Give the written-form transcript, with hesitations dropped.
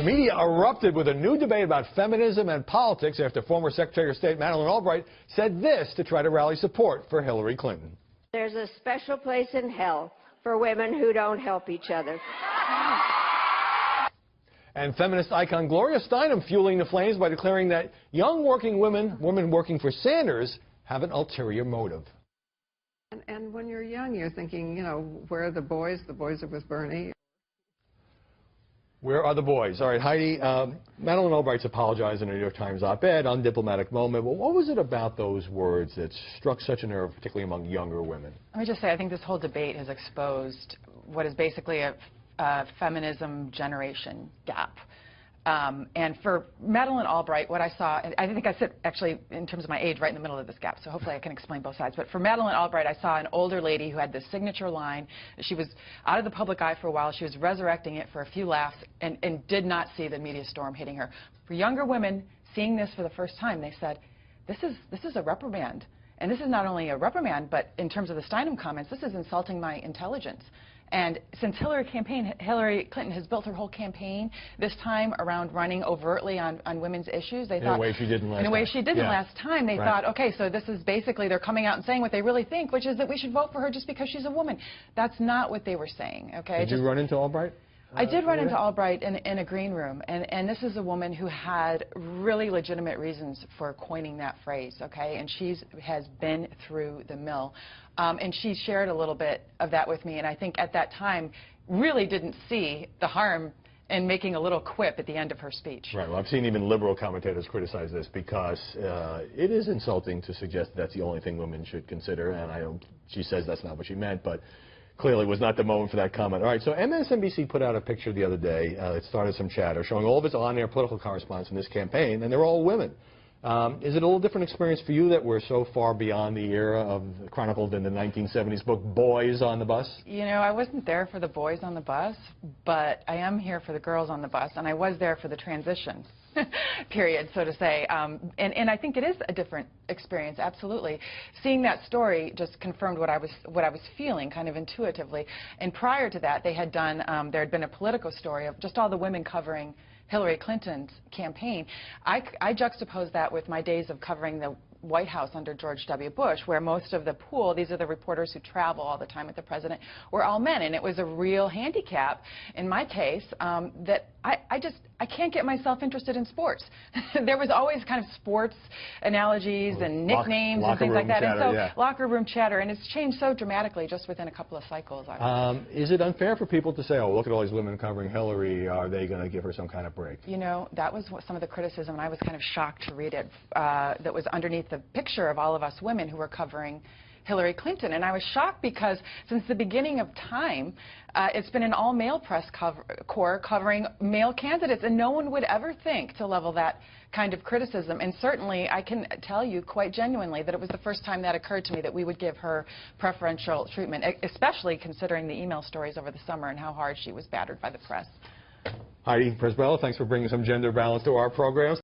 The media erupted with a new debate about feminism and politics after former Secretary of State Madeleine Albright said this to try to rally support for Hillary Clinton. There's a special place in hell for women who don't help each other. And feminist icon Gloria Steinem fueling the flames by declaring that young working women working for Sanders, have an ulterior motive. And when you're young, you're thinking, you know, where are the boys? The boys are with Bernie. Where are the boys? All right, Heidi, Madeleine Albright's apologized in a New York Times op-ed, undiplomatic moment. Well, what was it about those words that struck such a nerve, particularly among younger women? Let me just say, I think this whole debate has exposed what is basically a feminism generation gap. And for Madeleine Albright, what I saw, I think I sit actually in terms of my age right in the middle of this gap, so hopefully I can explain both sides. But for Madeleine Albright, I saw an older lady who had this signature line. She was out of the public eye for a while. She was resurrecting it for a few laughs and did not see the media storm hitting her. For younger women seeing this for the first time, they said, this is a reprimand. And this is not only a reprimand, but in terms of the Steinem comments, this is insulting my intelligence. And since Hillary Clinton has built her whole campaign this time around running overtly on women's issues, they thought... In a way she didn't last time. In a way she didn't last time. They thought, okay, so this is basically they're coming out and saying what they really think, which is that we should vote for her just because she's a woman. That's not what they were saying, okay? Did you run into Albright? I did run into Albright in a green room, and this is a woman who had really legitimate reasons for coining that phrase, okay? And she has been through the mill. And she shared a little bit of that with me, and I think at that time really didn't see the harm in making a little quip at the end of her speech. Right. Well, I've seen even liberal commentators criticize this because it is insulting to suggest that's the only thing women should consider, and she says that's not what she meant, but clearly was not the moment for that comment. All right, so MSNBC put out a picture the other day. It started some chatter showing all of its on-air political correspondents in this campaign, and they're all women. Is it a little different experience for you that we're so far beyond the era of chronicled in the 1970s book Boys on the Bus? You know, I wasn't there for the boys on the bus, but I am here for the girls on the bus, and I was there for the transition period, so to say. And I think it is a different experience, absolutely. Seeing that story just confirmed what I was feeling kind of intuitively. And prior to that, they had done, there had been a Politico story of just all the women covering Hillary Clinton's campaign. I juxtaposed that with my days of covering the White House under George W. Bush, where most of the pool, these are the reporters who travel all the time with the president, were all men. And it was a real handicap in my case that I can't get myself interested in sports. There was always kind of sports analogies and nicknames and things like that. Chatter, and so locker room chatter, and it's changed so dramatically just within a couple of cycles. Is it unfair for people to say, oh, look at all these women covering Hillary, are they going to give her some kind of break? You know, that was some of the criticism, and I was kind of shocked to read it, that was underneath the picture of all of us women who were covering Hillary Clinton. And I was shocked because since the beginning of time, it's been an all-male press corps covering male candidates, and no one would ever think to level that kind of criticism. And certainly, I can tell you quite genuinely that it was the first time that occurred to me that we would give her preferential treatment, especially considering the email stories over the summer and how hard she was battered by the press. Heidi Presbella, thanks for bringing some gender balance to our programs.